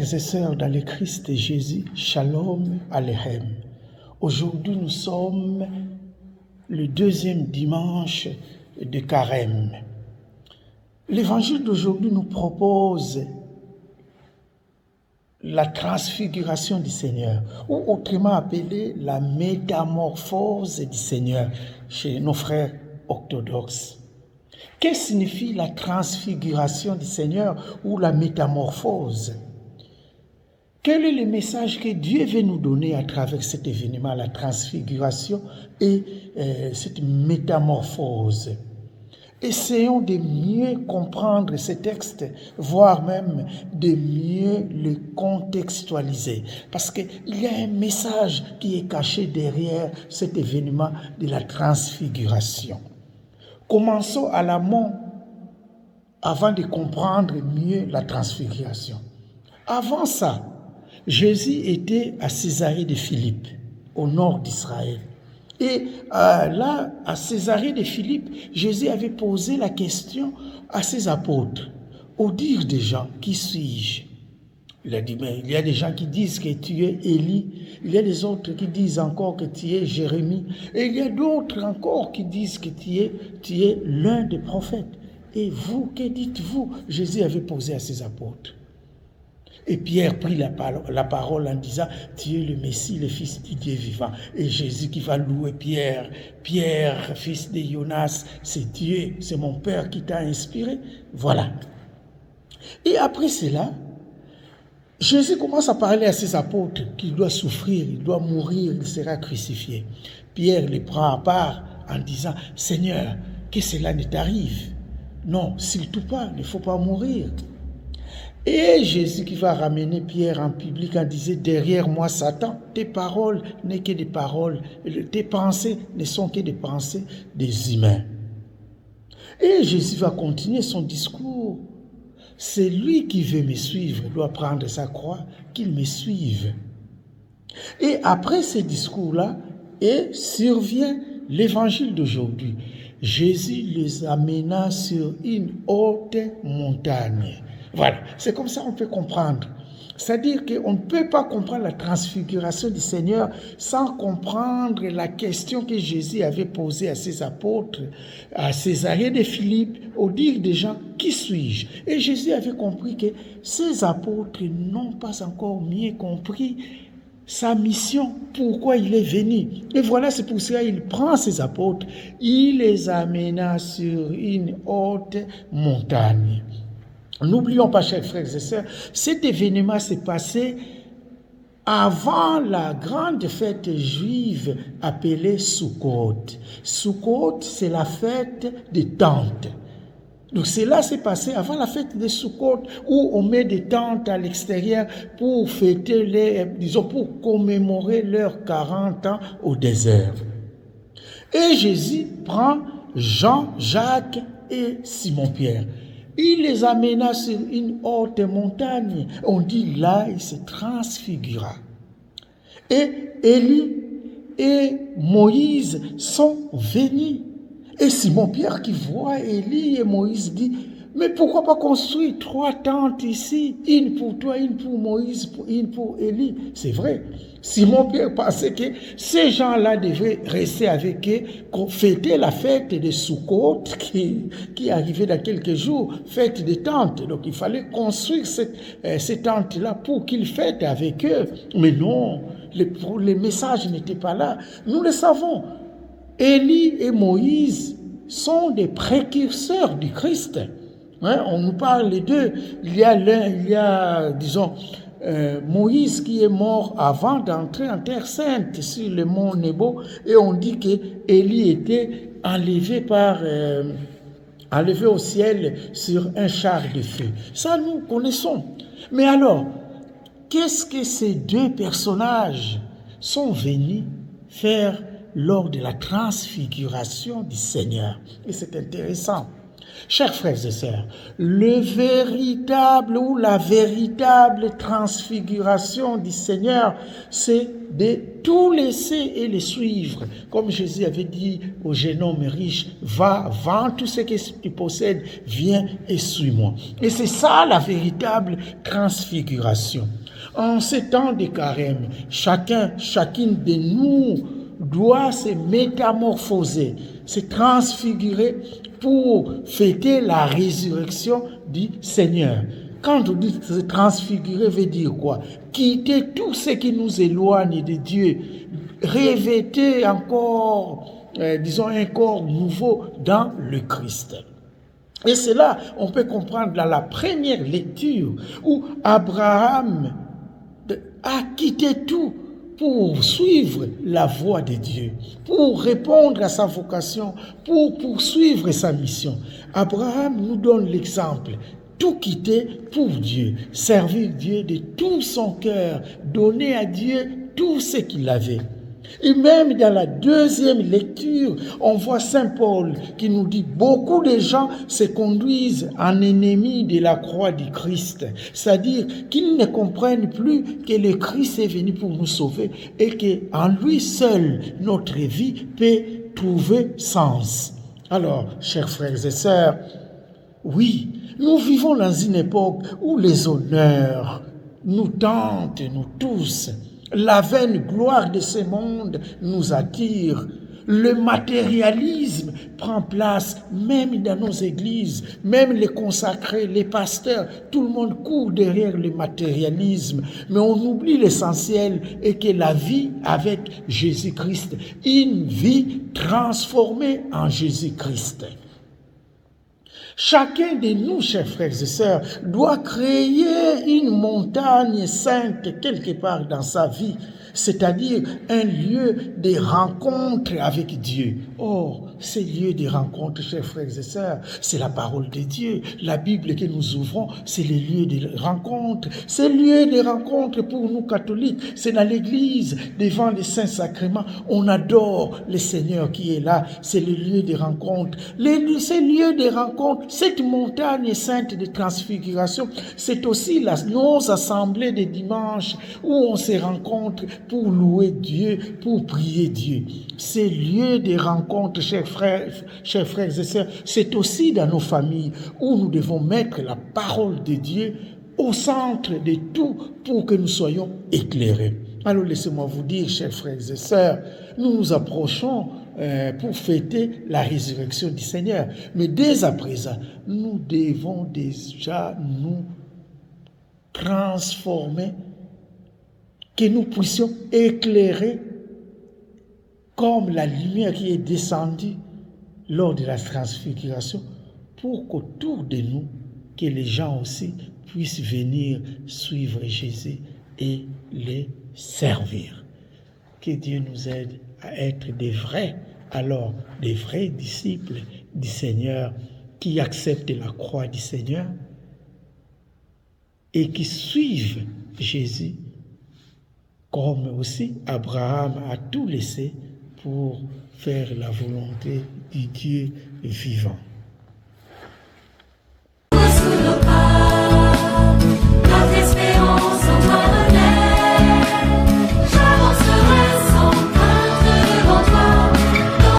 Frères et sœurs dans le Christ Jésus, Shalom Aleichem. Aujourd'hui, nous sommes le deuxième dimanche de Carême. L'évangile d'aujourd'hui nous propose la transfiguration du Seigneur, ou autrement appelée la métamorphose du Seigneur chez nos frères orthodoxes. Que signifie la transfiguration du Seigneur ou la métamorphose? Quel est le message que Dieu veut nous donner à travers cet événement, la transfiguration et cette métamorphose? Essayons de mieux comprendre ces textes, voire même de mieux le contextualiser. Parce qu'il y a un message qui est caché derrière cet événement de la transfiguration. Commençons à l'amont avant de comprendre mieux la transfiguration. Avant ça, Jésus était à Césarée de Philippe, au nord d'Israël. Et là, à Césarée de Philippe, Jésus avait posé la question à ses apôtres. Au dire des gens, qui suis-je? Il a dit, mais il y a des gens qui disent que tu es Élie, il y a des autres qui disent encore que tu es Jérémie, et il y a d'autres encore qui disent que tu es l'un des prophètes. Et vous, que dites-vous? Jésus avait posé à ses apôtres. Et Pierre prit la parole en disant, tu es le Messie, le Fils du Dieu vivant. Et Jésus qui va louer Pierre, Pierre, fils de Jonas, c'est Dieu, c'est mon Père qui t'a inspiré. Voilà. Et après cela, Jésus commence à parler à ses apôtres qu'il doit souffrir, il doit mourir, il sera crucifié. Pierre les prend à part en disant, Seigneur, que cela ne t'arrive. Non, surtout pas, il ne faut pas mourir. Et Jésus qui va ramener Pierre en public en disant, derrière moi Satan, tes paroles n'est que des paroles, tes pensées ne sont que des pensées des humains. Et Jésus va continuer son discours. C'est lui qui veut me suivre, il doit prendre sa croix, qu'il me suive. Et après ce discours-là, survient l'évangile d'aujourd'hui. Jésus les amena sur une haute montagne. Voilà, c'est comme ça qu'on peut comprendre. C'est-à-dire qu'on ne peut pas comprendre la transfiguration du Seigneur sans comprendre la question que Jésus avait posée à ses apôtres, à Césarée de Philippe, au dire des gens, qui suis-je? Et Jésus avait compris que ses apôtres n'ont pas encore mieux compris sa mission, pourquoi il est venu. Et voilà, c'est pour cela qu'il prend ses apôtres, il les amena sur une haute montagne. N'oublions pas, chers frères et sœurs, cet événement s'est passé avant la grande fête juive appelée Sukkot. Sukkot, c'est la fête des tentes. Donc cela s'est passé avant la fête de Sukkot, où on met des tentes à l'extérieur pour fêter pour commémorer leurs 40 ans au désert. Et Jésus prend Jean, Jacques et Simon-Pierre. Il les amena sur une haute montagne. On dit là, il se transfigura. Et Élie et Moïse sont venus. Et Simon-Pierre qui voit Élie et Moïse dit, mais pourquoi pas construire 3 tentes ici, une pour toi, une pour Moïse, une pour Élie? C'est vrai. Simon-Pierre pensait que ces gens-là devaient rester avec eux, fêter la fête de Sukkot qui arrivait dans quelques jours, fête des tentes. Donc il fallait construire ces tentes-là pour qu'ils fêtent avec eux. Mais non, les messages n'étaient pas là. Nous le savons. Élie et Moïse sont des précurseurs du Christ. On nous parle d'eux. Il y a, disons, Moïse qui est mort avant d'entrer en Terre Sainte sur le mont Nebo, et on dit que Élie était enlevé au ciel sur un char de feu. Ça, nous connaissons. Mais alors, qu'est-ce que ces deux personnages sont venus faire lors de la transfiguration du Seigneur? Et c'est intéressant. Chers frères et sœurs, le véritable ou la véritable transfiguration du Seigneur, c'est de tout laisser et le suivre. Comme Jésus avait dit au jeune homme riche, va, vends tout ce que tu possèdes, viens et suis-moi. Et c'est ça la véritable transfiguration. En ces temps de carême, chacune de nous doit se métamorphoser, se transfigurer pour fêter la résurrection du Seigneur. Quand on dit se transfigurer, veut dire quoi? Quitter tout ce qui nous éloigne de Dieu, revêter encore, disons, un corps nouveau dans le Christ. Et cela, on peut comprendre dans la première lecture où Abraham a quitté tout pour suivre la voie de Dieu, pour répondre à sa vocation, pour poursuivre sa mission. Abraham nous donne l'exemple. Tout quitter pour Dieu, servir Dieu de tout son cœur, donner à Dieu tout ce qu'il avait. Et même dans la deuxième lecture, on voit Saint Paul qui nous dit beaucoup de gens se conduisent en ennemis de la croix du Christ. C'est-à-dire qu'ils ne comprennent plus que le Christ est venu pour nous sauver et qu'en lui seul, notre vie peut trouver sens. Alors, chers frères et sœurs, oui, nous vivons dans une époque où les honneurs nous tentent, nous tous. La vaine gloire de ce monde nous attire. Le matérialisme prend place même dans nos églises, même les consacrés, les pasteurs, tout le monde court derrière le matérialisme. Mais on oublie l'essentiel et que la vie avec Jésus-Christ, une vie transformée en Jésus-Christ. Chacun de nous, chers frères et sœurs, doit créer une montagne sainte quelque part dans sa vie, c'est-à-dire un lieu de rencontre avec Dieu. Or, ces lieux de rencontre, chers frères et sœurs, c'est la parole de Dieu. La Bible que nous ouvrons, c'est les lieux de rencontre. Ces lieux de rencontre pour nous catholiques, c'est dans l'église, devant les saints sacrements. On adore le Seigneur qui est là. C'est le lieu de rencontre. Ces lieux de rencontre, cette montagne sainte de transfiguration, c'est aussi nos assemblées de dimanche où on se rencontre pour louer Dieu, pour prier Dieu. Ces lieux de rencontre, chers frères et sœurs, c'est aussi dans nos familles où nous devons mettre la parole de Dieu au centre de tout pour que nous soyons éclairés. Alors laissez-moi vous dire, chers frères et sœurs, nous nous approchons pour fêter la résurrection du Seigneur. Mais dès à présent, nous devons déjà nous transformer, que nous puissions éclairer comme la lumière qui est descendue lors de la transfiguration, pour qu'autour de nous, que les gens aussi puissent venir suivre Jésus et les servir. Que Dieu nous aide à être des vrais disciples du Seigneur, qui acceptent la croix du Seigneur et qui suivent Jésus, comme aussi Abraham a tout laissé pour faire la volonté du Dieu vivant.